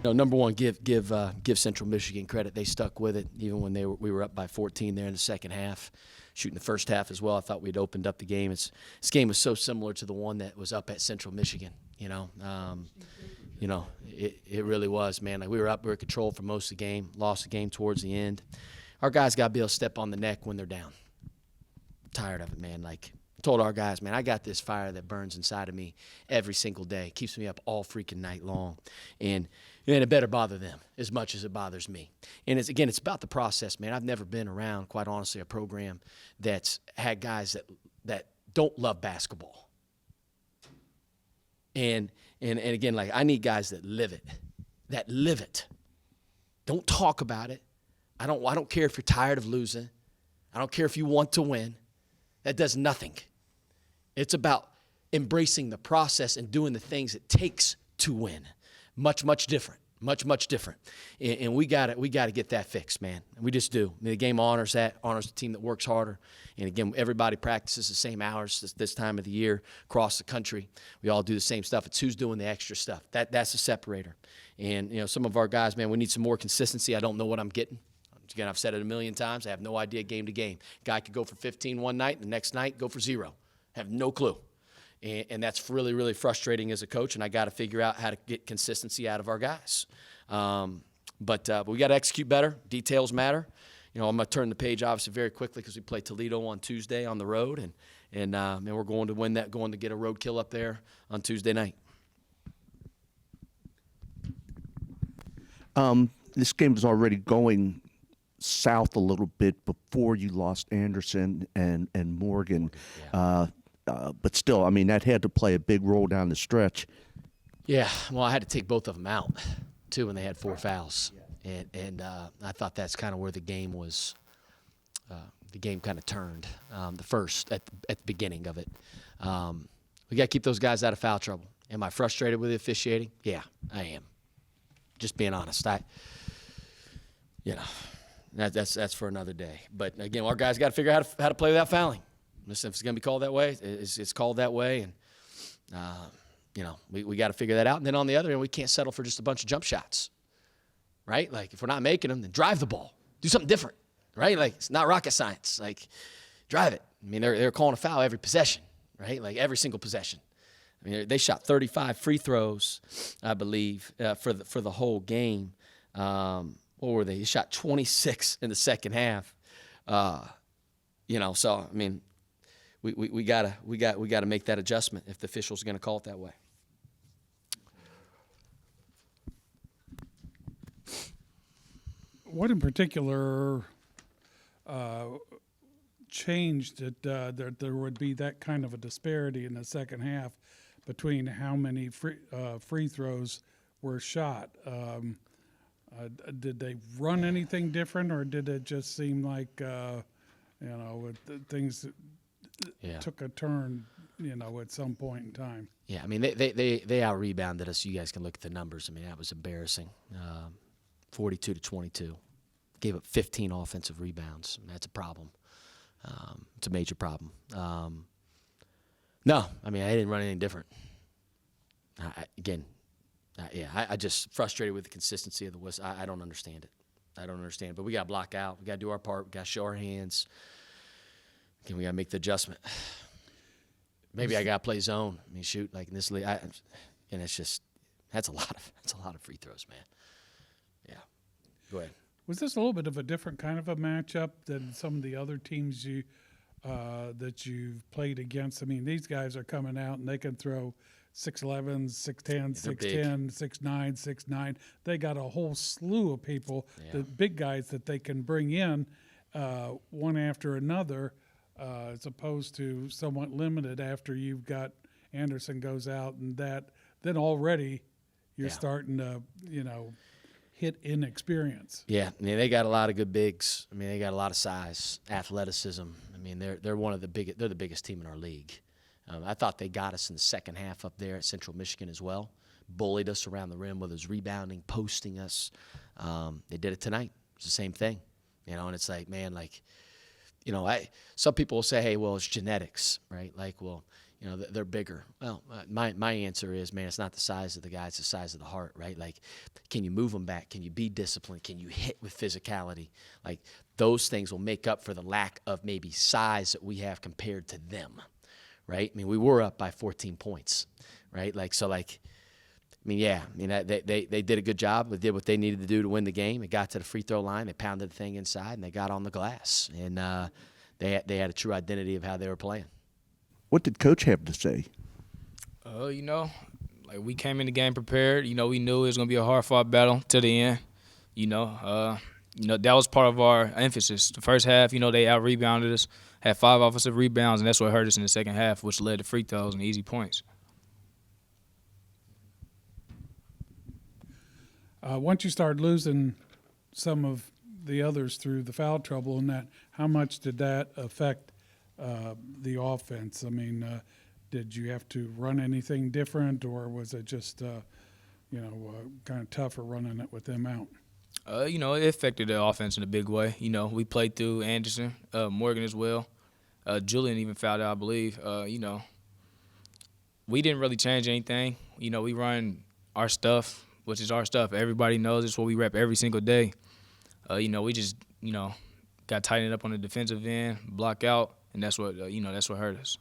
Number one, give Central Michigan credit. They stuck with it even when we were up by 14 there in the second half. Shooting the first half as well, I thought we'd opened up the game. This game was so similar to the one that was up at Central Michigan. It really was, man. Like we were up, we were controlled for most of the game, lost the game towards the end. Our guys got to be able to step on the neck when they're down. Tired of it, man. Like I told our guys, man, I got this fire that burns inside of me every single day. It keeps me up all freaking night long. And it better bother them as much as it bothers me. And it's about the process, man. I've never been around, quite honestly, a program that's had guys that don't love basketball. And again, like I need guys that live it. Don't talk about it. I don't care if you're tired of losing. I don't care if you want to win. That does nothing. It's about embracing the process and doing the things it takes to win. Much, much different. Much different. And we got to get that fixed, man. We just do. I mean, the game honors that, honors the team that works harder. And again, everybody practices the same hours this time of the year across the country. We all do the same stuff. It's who's doing the extra stuff. That's a separator. And some of our guys, man, we need some more consistency. I don't know what I'm getting. Again, I've said it a million times. I have no idea game to game. Guy could go for 15 one night, and the next night go for 0. I have no clue. And that's really, really frustrating as a coach, and I got to figure out how to get consistency out of our guys. But we got to execute better. Details matter. I'm going to turn the page, obviously, very quickly because we play Toledo on Tuesday on the road, and we're going to win that, going to get a road kill up there on Tuesday night. This game was already going south a little bit before you lost Anderson and Morgan. Yeah. But still, I mean, that had to play a big role down the stretch. Yeah, well, I had to take both of them out, too, when they had 4 fouls. And I thought that's kind of where the game was. The game kind of turned the first at the beginning of it. We got to keep those guys out of foul trouble. Am I frustrated with the officiating? Yeah, I am. Just being honest. That's for another day. But, again, our guys got to figure out how to play without fouling. Listen, if it's going to be called that way, it's called that way. And, we got to figure that out. And then on the other end, we can't settle for just a bunch of jump shots, right? Like, if we're not making them, then drive the ball. Do something different, right? Like, it's not rocket science. Like, drive it. I mean, they're calling a foul every possession, right? Like, every single possession. I mean, they shot 35 free throws, I believe, for the whole game. What were they? They shot 26 in the second half. So, I mean, we gotta make that adjustment if the officials are going to call it that way. What in particular changed that there would be that kind of a disparity in the second half between how many free throws were shot? Did they run anything different, or did it just seem like things took a turn, at some point in time? Yeah, I mean, they out-rebounded us. You guys can look at the numbers. I mean, that was embarrassing. 42-22. Gave up 15 offensive rebounds. I mean, that's a problem. It's a major problem. No, I mean, I didn't run anything different. I just frustrated with the consistency of the whistle. I don't understand it. But we got to block out. We got to do our part. We got to show our hands. Again, we got to make the adjustment. Maybe I got to play zone. I mean, shoot, like in this league. And it's just that's a lot of free throws, man. Yeah. Go ahead. Was this a little bit of a different kind of a matchup than some of the other teams that you've played against? I mean, these guys are coming out and they can throw 6'11", 6'10", 6'10", 6'9", 6'9". They got a whole slew of people, the big guys that they can bring in one after another, as opposed to somewhat limited after you've got Anderson goes out, and then already you're starting to, hit inexperience. Yeah, I mean, they got a lot of good bigs. I mean, they got a lot of size, athleticism. I mean, they're one of the biggest. They're the biggest team in our league. I thought they got us in the second half up there at Central Michigan as well. Bullied us around the rim, whether it was rebounding, posting us. They did it tonight. It's the same thing, And it's like, man, like, some people will say, hey, well, it's genetics, right? Like, well, You know, they're bigger. Well, my answer is, man, it's not the size of the guy, it's the size of the heart, right? Like, can you move them back? Can you be disciplined? Can you hit with physicality? Like, those things will make up for the lack of maybe size that we have compared to them, right? I mean, we were up by 14 points, right? Like, so, like, I mean, yeah. I mean, they did a good job. They did what they needed to do to win the game. It got to the free throw line. They pounded the thing inside, and they got on the glass. And they had a true identity of how they were playing. What did Coach have to say? You know, like we came in the game prepared. You know, we knew it was gonna be a hard-fought battle to the end. You know, that was part of our emphasis. The first half, you know, they out-rebounded us, had 5 offensive rebounds, and that's what hurt us in the second half, which led to free throws and easy points. Once you started losing some of the others through the foul trouble and that, how much did that affect the offense? I mean, did you have to run anything different, or was it just, kind of tougher running it with them out? You know, it affected the offense in a big way. You know, we played through Anderson, Morgan as well. Julian even fouled out, I believe. You know, we didn't really change anything. You know, we run our stuff, which is our stuff. Everybody knows it's what we rep every single day. You know, we just, got tightened up on the defensive end, block out, and that's what, that's what hurt us.